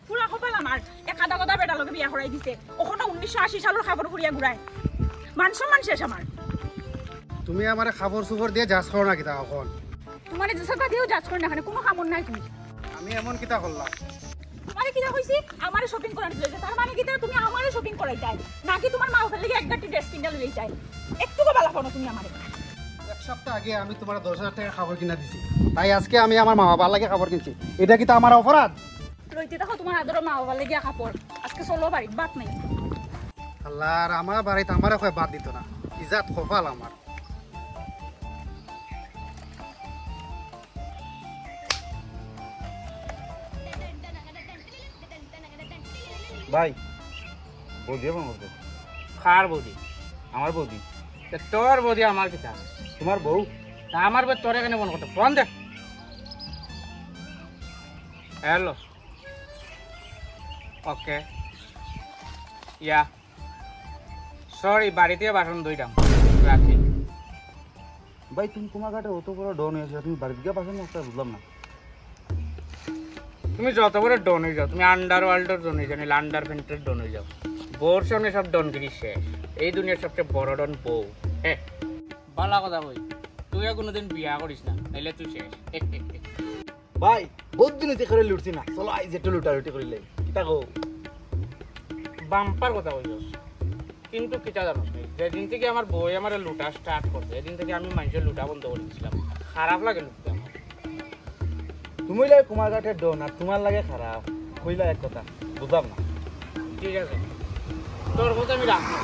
পুরা কপাল আমার একাদা কথা বেটা লগে বিয়া করাই দিছে ওখানে 1980 সালের খবর করিয়া ঘুরায় মান সম্মান শেষ আমার তুমি আমারে খবর সুবর দিয়ে যাচ করো না কিতা এখন তোমারে যেসা দিও যাচ করে না এখানে কোনো কামন নাই তুমি আমি এমন কিতা করলাম তোমারে কিটা কইছি আমারে শপিং করার দিলে তার মানে কিটা তুমি আমারে শপিং করাই চাই নাকি তোমার মা ওখানে লাগি এক গাটি ড্রেস কিনা লই চাই একটু বালা পানো তুমি আমারে এক সপ্তাহ আগে আমি তোমার 10,000 টাকা খাবার কিনা দিছি তাই আজকে আমি আমার মা বাবার লাগে খাবার কিনছি এটা কি তো আমার অপরাধ লইতে দেখো তোমার আদর মা বাবার লাগি কাপড় আজকে চলো বাড়ি বাত নাই আল্লাহর আমার বাড়িতে আমারে কয় বাদ দিত না ইজাত কপাল আমার ভাই বৌদি এবং বলতো কার বৌদি আমার বৌদি তোর বৌদি আমার কিতা তোমার বউ তা আমার বউ তোর এখানে মন করতো ফোন দে হ্যালো ওকে ইয়া সরি বাড়িতে বাসন ধুইতাম রাখি ভাই তুমি তোমার ঘাটে অত বড় ডন হয়েছে তুমি বাড়িতে গিয়ে বাসন একটা বুঝলাম না তুমি যত বড় ডন হয়ে যাও তুমি আন্ডার ওয়ার্ল্ডের ডন হয়ে যাও নিলে আন্ডার প্যান্টের ডন হয়ে যাও বউর সামনে সব ডনগিরি শেষ এই দুনিয়ার সবচেয়ে বড় ডন বউ হ্যাঁ ভালো কথা বই তুইও কোনোদিন বিয়া করিস না নাইলে তুই শেষ ভাই বহুত দিন হইতে করে লুটছি না চলো আইজ একটু লুটালুটি করিলে কিতা গো বাম্পার কথা বলছিস কিন্তু কিটা জানোস নাই যেদিন থেকে আমার বই আমার লুটা স্টার্ট করছে এদিন থেকে আমি মানুষের লুটা বন্ধ করে দিয়েছিলাম খারাপ লাগে লুটতে আমার তুমি লাগে কুমার ঘাটের ডন আর তোমার লাগে খারাপ কইলা এক কথা বুঝলাম না ঠিক আছে তোর কথা আমি রাখবো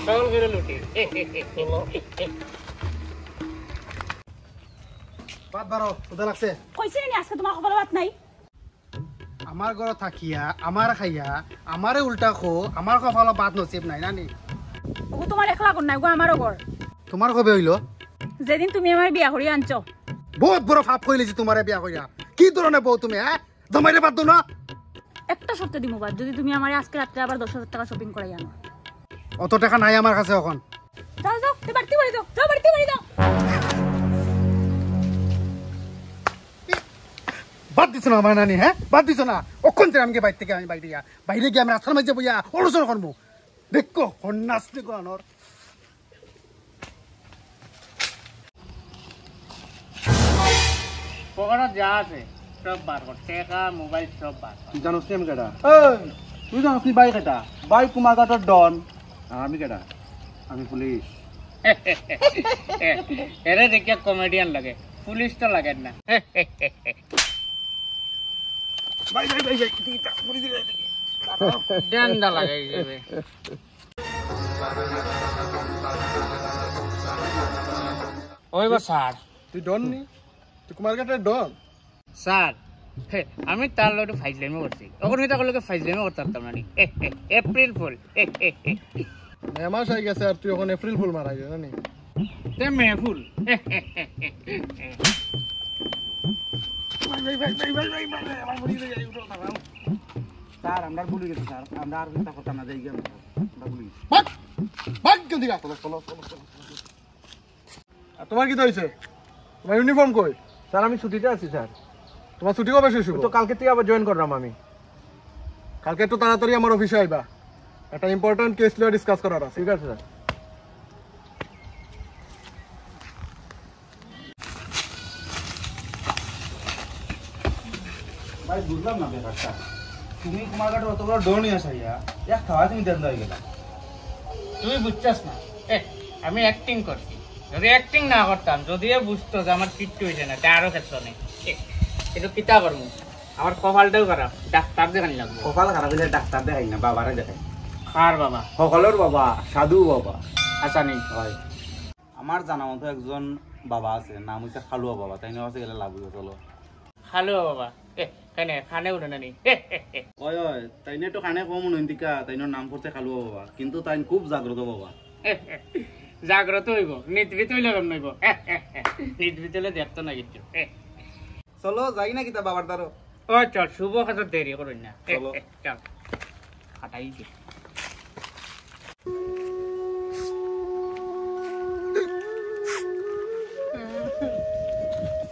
সকল করে লুটি বাদ বারো কোথা লাগছে কইছি নি আজকে তোমার খবর বাত নাই আমার ঘর থাকিয়া আমার খাইয়া আমারে উল্টা খো আমার কপাল বাদ নসিব নাই নানি ও তোমার একলা কোন নাই গো আমারও ঘর তোমার কবে হইলো যেদিন তুমি আমার বিয়া করি আনছো বহুত বড় ফাপ কইলেছি তোমারে বিয়া কইয়া কি ধরনের বউ তুমি হ্যাঁ জমাইরে বাদ না একটা সপ্তাহ দিমু বাদ যদি তুমি আমার আজকে রাত্রে আবার 10,000 টাকা শপিং করাই আনো অত টাকা নাই আমার কাছে এখন যাও যাও তে বাড়তি বাড়ি দাও যাও বাড়তি বাড়ি দাও বাদ দিছ না আমার নানি হ্যাঁ বাদ দিছ না অক্ষণ থেকে আমাকে বাইরে থেকে আমি বাইরে গিয়া বাইরে গিয়ে আমি রাস্তার মাঝে বইয়া অনুসরণ করবো দেখো সন্ন্যাস দেখো আনর পকেটত যা আছে সব বার কর টাকা মোবাইল সব বার কর তুই জানোস আমি কেটা তুই জানোস নি বাই কেটা বাই কুমার ঘাটের ডন আর আমি কেটা আমি পুলিশ এরে দেখিয়া কমেডিয়ান লাগে পুলিশ তো লাগে না বাই বাই বাই ডেন্ডা লাগাই যাবে ওই বা স্যার তুই ডন নি তুই কুমার ঘাটের ডন স্যার আমি তার লোকে ফাইজলামি করছি তখন আমি তার লোকে ফাইজলামি করতে পারতাম না এপ্রিল ফুল মেমাস হয়ে গেছে আর তুই এখন এপ্রিল ফুল মারা গেছে জানি তে মেহফুল স্যার আমরা ভুলে গেছি স্যার আমরা আর চিন্তা করতাম না যাই গিয়ে আমরা ভুলে গেছি ভাগ ভাগ কেন দিগা চলো চলো চলো চলো আর তোমার কি হইছে তোমার ইউনিফর্ম কই স্যার আমি ছুটিতে আছি স্যার তোমার ছুটি কবে শেষ হইব তো কালকে থেকে আবার জয়েন করলাম আমি কালকে একটু তাড়াতাড়ি আমার অফিসে আইবা একটা ইম্পর্টেন্ট কেস নিয়ে ডিসকাস করার আছে ঠিক আছে স্যার ভাই বুঝলাম না ব্যাপারটা তুমি কুমার ঘাটের অত বড় ডোর নিয়ে আসাইয়া এক খাওয়া তুমি দেন হয়ে গেলা তুই বুঝছাস না আমি অ্যাক্টিং করছি যদি অ্যাক্টিং না করতাম যদিও বুঝতো যে আমার কিচ্ছু হয়েছে না তারও ক্ষেত্র নেই কিন্তু কিতা করবো আমার কপালটাও খারাপ ডাক্তার দেখানি লাগবো কপাল খারাপ হলে ডাক্তার দেখাই না বাবারে দেখাই কার বাবা সকলের বাবা সাধু বাবা আচ্ছা নেই হয় আমার জানা মতো একজন বাবা আছে নাম হচ্ছে খালুয়া বাবা তাই কাছে গেলে লাভ হইবে চলো হ্যালো বাবা কেন খানে উঠে না নি ওই ওই তাই তো কানে কম নন্দিকা তাই নাম করতে খালুয়া বাবা কিন্তু তাই খুব জাগ্রত বাবা জাগ্রত হইব নিদ্রিত হইলে কম নইব নিদ্রিত হইলে দেখতো না কিছু চলো যাই না কিতা বাবার দ্বারো ও চল শুভ খাতে দেরি করুন না চলো। চল হাঁটাই দি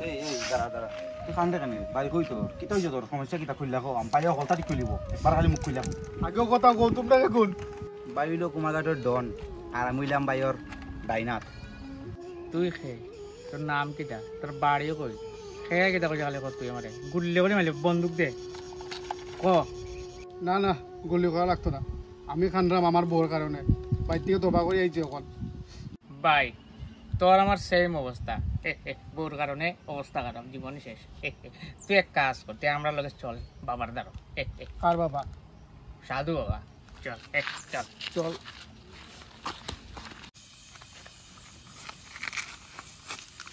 এই দাঁড়া দাঁড়া তুই কান্দে কানে বাড়ি কই তোর কিতা হইছে তোর সমস্যা কিতা খুললা কো আম পাইয়া হলতাটি খুলিব একবার খালি মুখ খুললাম আগেও কথা কও তোমরা কোন বাই হইলো কুমারঘাটের ডন আর আমি হইলাম বাইর ডাইনাত তুই খে তোর নাম কিটা তোর বাড়িও কই খেয়ে কিটা কই খালি কর তুই আমারে গুল্লে করে মারলি বন্দুক দে ক না না গুলি করা লাগতো না আমি খানরাম আমার বউর কারণে বাইর থেকে দবা করে আইছি এখন বাই তোর আমার সেম অবস্থা বউর কারণে অবস্থা খারাপ জীবন শেষ তুই এক কাজ কর তুই আমরা লগে চল বাবার দ্বারা আর বাবা সাধু বাবা চল চল চল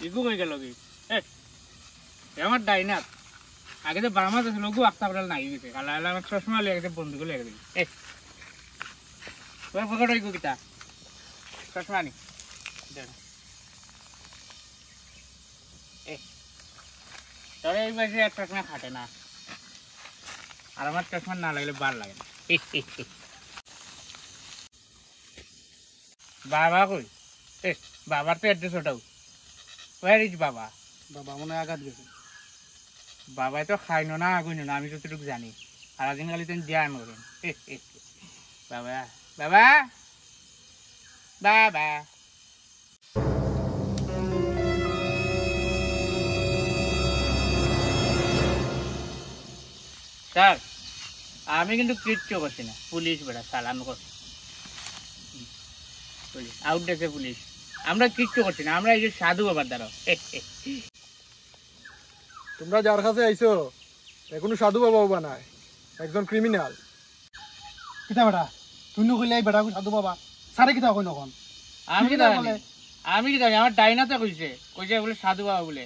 ইগু কই গেল কি আমার ডাইনাত আগে তো বামাত আছে লগু আক্তা পড়াল নাই গেছে কালা আমার চশমা লেগে গেছে বন্ধুকে লেগে দিই পকেট ইগু কিতা চশমা নি তোর এই বয়সে এক চশমা খাটে না আর আমার চশমা না লাগলে বার লাগে না বাবা কই বাবার তো অ্যাড্রেস ওটাও ওয়ার ইজ বাবা বাবা মনে হয় আঘাত গেছে বাবাই তো খাইনো না আগুনো না আমি যতটুকু জানি সারাদিন খালি তুমি ধ্যান করেন বাবা বাবা বাবা স্যার আমি কিন্তু কিচ্ছু করছি না পুলিশ বেড়া সালাম করছি আউট ডেছে পুলিশ আমরা কিচ্ছু করছি না আমরা এই যে সাধু বাবার দ্বারা তোমরা যার কাছে আইছো এখনো সাধু বাবা বানায় একজন ক্রিমিনাল কিতা বেটা তুই নকইলে এই বেটা সাধু বাবা সারে কিতা কই নখন আমি কি জানি আমি কি জানি আমার ডাইনাতে কইছে বলে সাধু বাবা বলে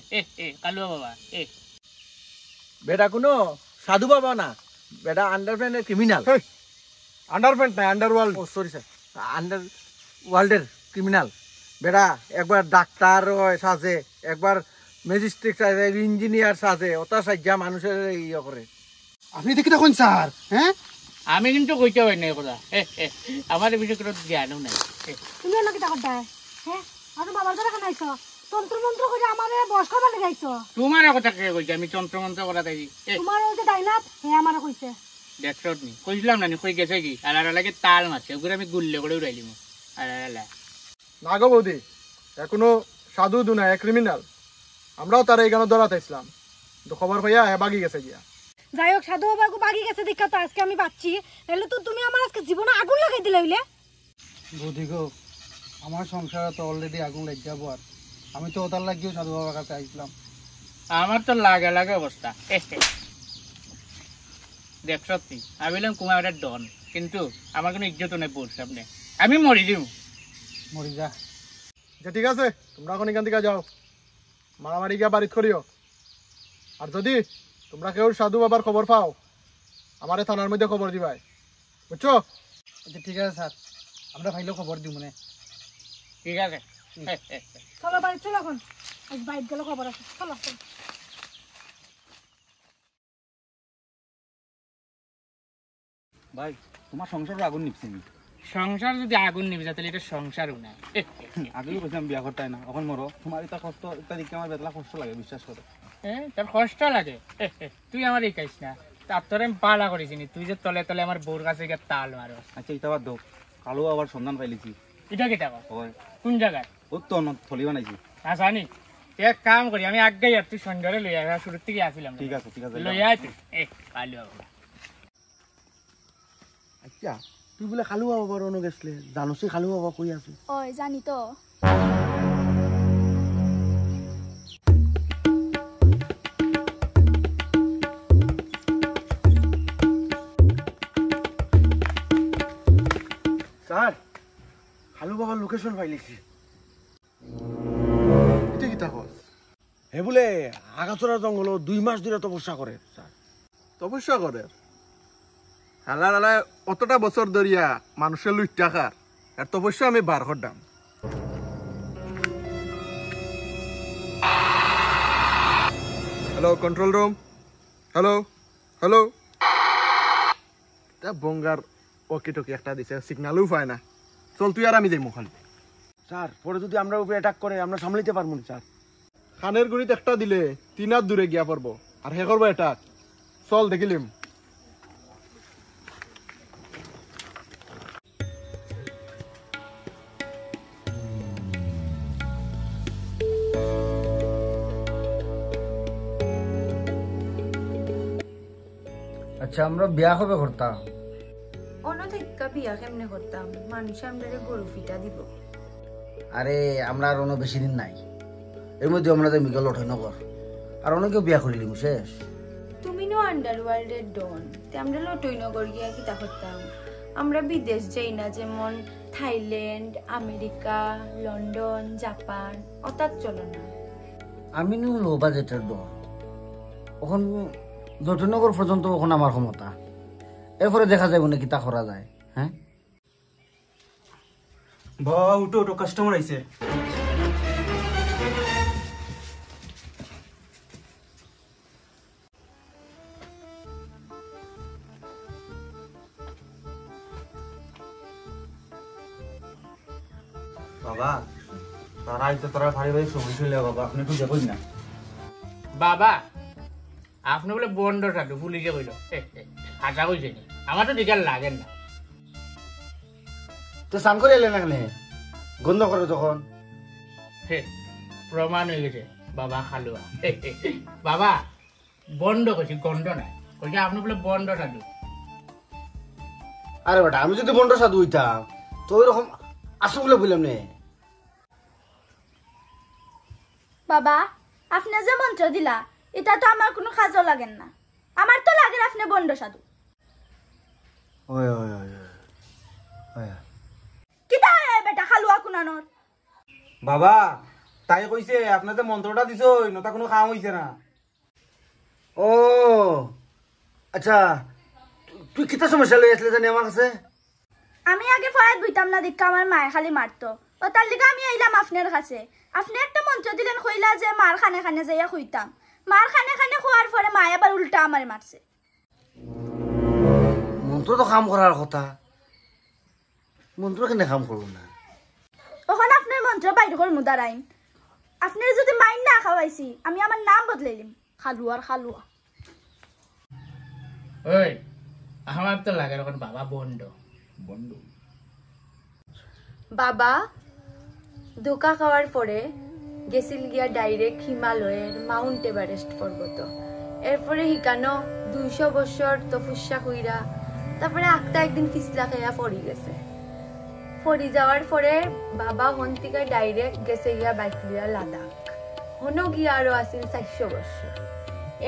কালু বাবা বেটা কোনো সাধু বাবা না বেটা আন্ডারপ্যান্ডের ক্রিমিনাল আন্ডারপ্যান্ট নাই আন্ডারওয়ার্ল্ড ও সরি স্যার আন্ডার ওয়ার্ল্ডের ক্রিমিনাল বেটা একবার ডাক্তার সাজে একবার ম্যাজিস্ট্রেট সাজে ইঞ্জিনিয়ার সাজে ওটা সাজ্জা মানুষের ইয়ে করে আপনি দেখি দেখুন স্যার হ্যাঁ আমি কিন্তু কইতে পারি না কথা আমার বিষয়ে কোনো জ্ঞানও নাই তুমি এনে কিতা করতে হ্যাঁ আর বাবার দ্বারা খানাইছ তন্ত্র মন্ত্র করে আমারে বস করবার লাগাইছ তোমার কথা কে কইছে আমি তন্ত্র মন্ত্র করা তাই তোমার ওই যে ডাইনাত হে আমারে কইছে দেখছত নি কইছিলাম না নি কই গেছে কি আর লাগে তাল মারছে ওগুলো আমি গুল্লে করে উড়াইলিম আর না গো বৌদি এখনো সাধু দুনা ক্রিমিনাল আমরাও তার এইখানে ধরাতে ইসলাম তো খবর পাইয়া হে বাগি গেছে গিয়া যাই হোক সাধু বাবাকে বাগি গেছে দেখা তো আজকে আমি পাচ্ছি তাহলে তো তুমি আমার আজকে জীবনে আগুন লাগাই দিলে হইলে বৌদি গো আমার সংসারে তো অলরেডি আগুন লেগে যাবো আর আমি তো ওটার লাগিয়েও সাধু বাবার কাছে আইছিলাম আমার তো লাগে লাগে অবস্থা দেখছত নি আমি বললাম কুমার একটা ডন কিন্তু আমার কোনো ইজ্জত নেই বোর সামনে আমি মরি দিম মরি যা আচ্ছা ঠিক আছে তোমরা এখন এখান থেকে যাও মারামারি গিয়া বাড়িত করিও আর যদি তোমরা কেউ সাধু বাবার খবর পাও আমারে থানার মধ্যে খবর দিবাই বুঝছো আচ্ছা ঠিক আছে স্যার আমরা ভাইলেও খবর দিব মনে ঠিক আছে চলো বাড়ি চলো এখন আজ বাইরে গেলে খবর আছে চলো ভাই তোমার সংসারে আগুন নিপছি নি সংসার যদি আগুন নিবে তাহলে এটা সংসারও নাই আগেও কইছিলাম বিয়া করতে না এখন মরো তোমার এটা কষ্ট এটা দেখে আমার বেতলা কষ্ট লাগে বিশ্বাস করো তোর কষ্ট লাগে তুই আমার এই কাইস না তার তোর আমি পালা করেছি নি তুই যে তলে তলে আমার বউর কাছে গিয়ে তাল মারো আচ্ছা এটা বাদ দাও কালো আবার সন্ধান পাইলিছি এটা কি টাকা হয় কোন জায়গায় ও তো থলি বানাইছি আসানি এক কাম করি আমি আগে আর তুই সন্ধ্যারে লই আয় শুরুর থেকে আসিলাম ঠিক আছে লই আয় তুই কালু বাবা আচ্ছা তুই বলে খালু বাবা বড় অন্য গেছলে জানোসি খালু বাবা কই আছে ওই জানি তো স্যার খালু বাবার লোকেশন পাইলিছি এটা কি তাকস হে বলে আগাছড়া জঙ্গল 2 মাস ধরে তপস্যা করে স্যার তপস্যা করে হালা হালা অতটা বছর ধরিয়া মানুষের লুট টাকার আর তপস্যা আমি বার করতাম hello control room hello hello তা বঙ্গার ওকে টকি একটা দিছে সিগন্যালও পায় না চল তুই আর আমি যাই মুখান স্যার পরে যদি আমরা উপরে অ্যাটাক করে আমরা সামলাইতে পারবো না স্যার খানের গুড়িতে একটা দিলে 3 হাত দূরে গিয়া পড়বো আর হে করবো এটা চল দেখিলিম। আচ্ছা আমরা বিয়া কবে করতাম? অন্য থেকে বিয়া কেমনে করতাম, মানুষ আমরা গরু ফিটা দিব। আরে আমরা আর অন্য বেশি দিন নাই, এর মধ্যে আমরা তো মিগল ওঠে নগর আর অনেকেও বিয়া করিলিম শেষ। তুমি নো আন্ডারওয়ার্ল্ডের ডন, তে আমরা লটইনগর গিয়া কিতা করতাম। আমরা বিদেশ যাই না, যেমন থাইল্যান্ড, আমেরিকা, লন্ডন, জাপান, অতাত চলো না। আমি নো লো বাজেটের ডন, ওখান জটিনগর পর্যন্ত ওখানে আমার ক্ষমতা, এরপরে দেখা যাবে না কিতা করা যায়। হ্যাঁ বাবা উঠো উঠো, কাস্টমার আইছে। বাবা তারা আইতে তোরা ভারী ভারী সময় চলে বাবা, আপনি একটু যাবেন না? বাবা আপনি বলে বন্ড সাধু পুলিশে কইল, আশা কইছে নি? আমার তো দিকার লাগেন না। তো স্নান করে এলে না কেন? গন্ধ করে তখন। প্রমাণ হয়ে গেছে বাবা খালুয়া। বাবা বন্ড কইছি, গন্ধ নাই কইছে, আপনি বলে বন্ড সাধু। আরে বেটা আমি যদি বন্ড সাধু হইতাম তো ওইরকম আসো বলে বললাম নে। বাবা আপনি যে মন্ত্র দিলা এটা তো আমার কোনো কাজও লাগেন না, আমার তো লাগে আপনি বন্ড সাধু। ওই ওই ওই ওই কিতা বেটা খালুয়া কুনানোর? বাবা তাই কইছে আপনার যে মন্ত্রটা দিছো নতা কোনো কাম হইছে না। ও আচ্ছা, তুই কিতা সমস্যা লই আসলে জানি আমার কাছে? আমি আগে ফরাত বইতাম না, দেখা আমার মায়ে খালি মারতো, ও তার লিগে আমি আইলাম আপনার কাছে। আপনি একটা মন্ত্র দিলেন, কইলা যে মার খানে খানে যাইয়া খুইতাম। মার খানে খানে খোয়ার পরে মায়ে আবার উল্টা আমার মারছে। মন্ত্র তো কাম করার কথা, মন্ত্র কেন কাম করবো না? ওখানে আপনার মন্ত্র বাইরে করে মুদারাইন। আপনার যদি মাইন না খাওয়াইছি আমি আমার নাম বদলাইলিম, খালুয়ার খালুয়া। ওই আমার তো লাগে এখন বাবা বন্ড। বাবা ধোকা খাওয়ার পরে গেছিল গিয়া ডাইরেক্ট হিমালয়ের মাউন্ট এভারেস্ট পর্বত। এরপরে হিকানো 200 বছর তপস্যা কইরা তারপরে একটা একদিন ফিসলা খাইয়া পড়ি গেছে। পড়ি যাওয়ার পরে বাবা হন থেকে ডাইরেক্ট গেছে গিয়া বাইক লিয়া লাদাখ। হনো গিয়া আরো আসিল 400 বছর।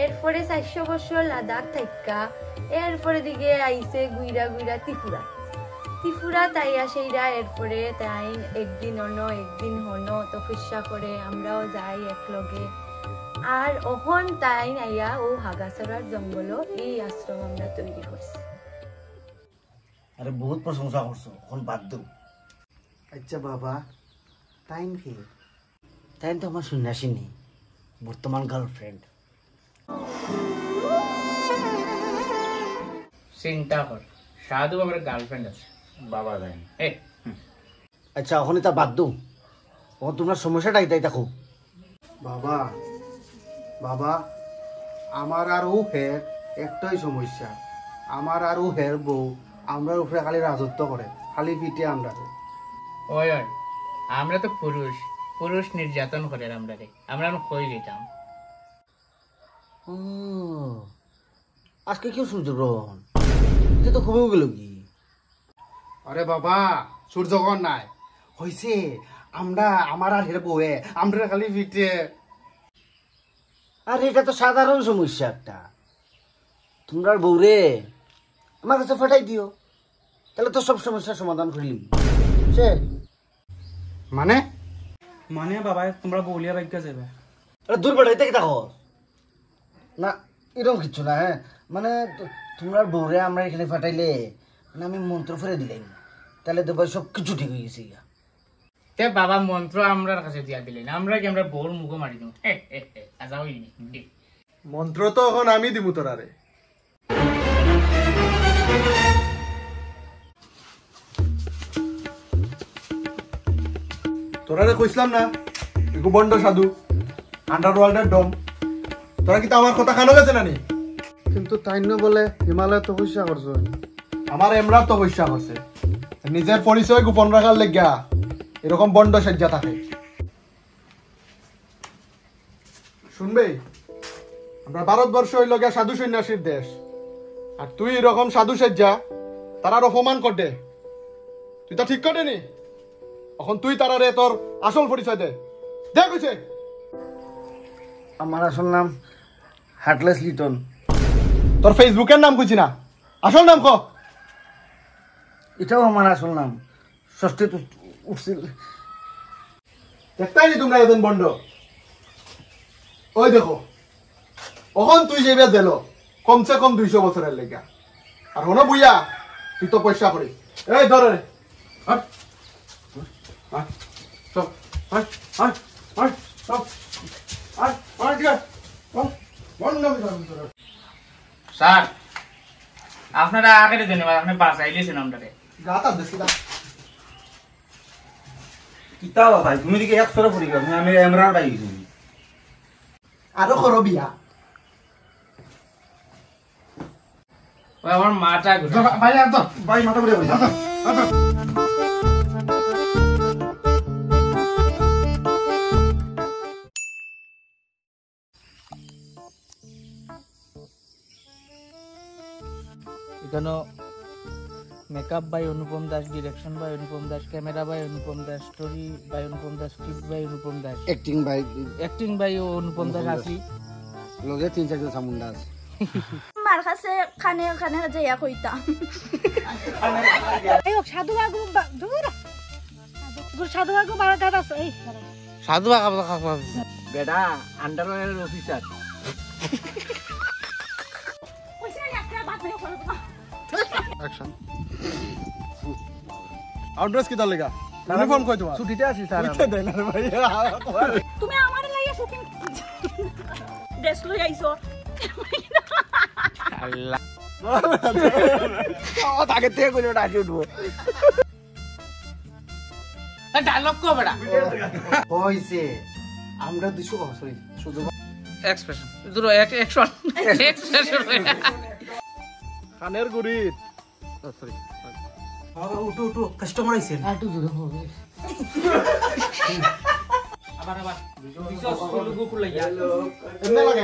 এরপরে 400 বছর লাদাখ থাইকা এরপরে দিকে আইছে গুইরা গুইরা ত্রিপুরা। ত্রিপুরা তাই আসেইরা, এরপরে তাই একদিন অন্য একদিন হন তপস্যা করে আমরাও যাই একলগে। আর ওহন তাই আইয়া ও হাগাছড়ার জঙ্গল এই আশ্রম আমরা তৈরি করছি। আরে বহুত প্রশংসা করছো, এখন বাদ দেব। আচ্ছা বাবা টাইম কি? টাইম তো আমার সন্ন্যাসী নেই, বর্তমান গার্লফ্রেন্ড। চিন্তা কর, সাধু আমার গার্লফ্রেন্ড আছে। বাবা যাই আচ্ছা এখন এটা বাদ দেব, এখন তোমার সমস্যাটা এটাই দেখো। বাবা বাবা আমার আর ও হের একটাই সমস্যা, আমার আর ও হের বউ আমরার উপরে খালি রাজত্ব করে, খালি পিঠে আমরা। ওই ওই আমরা তো পুরুষ, পুরুষ নির্যাতন করে আমরা রে, আমরা কই যেতাম। ও আজকে কেউ সূর্যগ্রহণ, এটা তো খুবই গেল কি? আরে বাবা সূর্যগ্রহণ নাই হয়েছে, আমরা আমার আর হের বউয়ে আমরা খালি পিঠে। আর এটা তো সাধারণ সমস্যা একটা, তোমরা বউরে আমার কাছে ফাটাই দিও, তাহলে তো সব সমস্যার সমাধান করিলি। সে মানে মানে বাবা তোমরা বলিয়া বাইকা যাবে? দূর বেড়াইতে কি দেখো না, এরকম কিছু না। হ্যাঁ মানে তোমরা বউরে আমরা এখানে ফাটাইলে মানে আমি মন্ত্র ফেরে দিলাম, তাহলে তো ভাই সব কিছু ঠিক হয়ে গেছে। তে বাবা মন্ত্র আমরার কাছে দিয়া দিলেন, আমরা কি আমরা বউর মুখ মারি দিম? আচ্ছা হইনি মন্ত্র তো এখন আমি দিমু তোরারে। তোরারে কইছিলাম না এগো বন্ড সাধু, আন্ডারওয়ার্ল্ডের ডন, তোরা কি আমার কথা কানো গেছে নানি? কিন্তু তাই বলে হিমালয় তপস্যা করছো। আমার এমরা তপস্যা করছে, নিজের পরিচয় গোপন রাখার লেগা এরকম বন্ড সজ্জা থাকে। শুনবে, আমরা ভারতবর্ষ হইল গিয়া সাধু সন্ন্যাসীর দেশ, আর তুই এরকম সাধু সজ্জা তারার অপমান করতে, তুই তা ঠিক করে নি। এখন তুই তারারে তোর আসল পরিচয় দে, দেখ হইছে। আমার আসল নাম হার্টলেস লিটন। তোর ফেসবুকের নাম খুঁজি না, আসল নাম ক। এটাও আমার আসল নাম, ষষ্ঠী উঠছিল। দেখতাই নি তোমরা এদিন বন্ড। ওই দেখো, ওখান তুই যাইবে দিল কমসে কম 200 বছরের লেগা, আর হনো বুইয়া তুই তো পয়সা করিস। এই ধরে স্যার আপনারা আগে ধন্যবাদ, আপনি বাঁচাইলেছেন আমাদের। কিতা ভাই তুমি দিকে 100 পড়ি গেল, আমি এমরাউন্ড আই গেছি। আরো করো বিয়া। ওই আমার মাথা ঘুরে। ভাই মাথা ঘুরে পড়ি। এখানে makeup by Anupam Das, direction by Anupam Das, camera by Anupam Das, story by Anupam Das, script by Anupam Das, acting by Anupam Das আছি। লগে 3-4 সামুন্ডা আছে। মার কাছে খানে খানে যাইয়া কইতাম। এই সাধু বাগু দূর সাধু বাগু বারোটা আছে। এই সাধু বেটা আন্ডারওয়্যারের অফিসার। কইছি না একটা বাদ বের করব না। অ্যাকশন। আউটড্রেস কিটা লেগা? ইউনিফর্ম কই তোমার? ছুটিতে আছি স্যার। তুমি আমারে লাইয়া শপিং ড্রেস লই আইছো। আল্লাহ আগে থেকে করে ডাকি উঠবো। ডায়লগ কো বেটা। হইছে আমরা 200 সরি সুযোগ এক্সপ্রেশন দুটো অ্যাকশন এক্সপ্রেশন। কানের গুড়িত সরি উঠো উঠো, কাস্টমার আইছে। আবার বিশ্বস লোগো খুলে গেল। এমনে লাগে।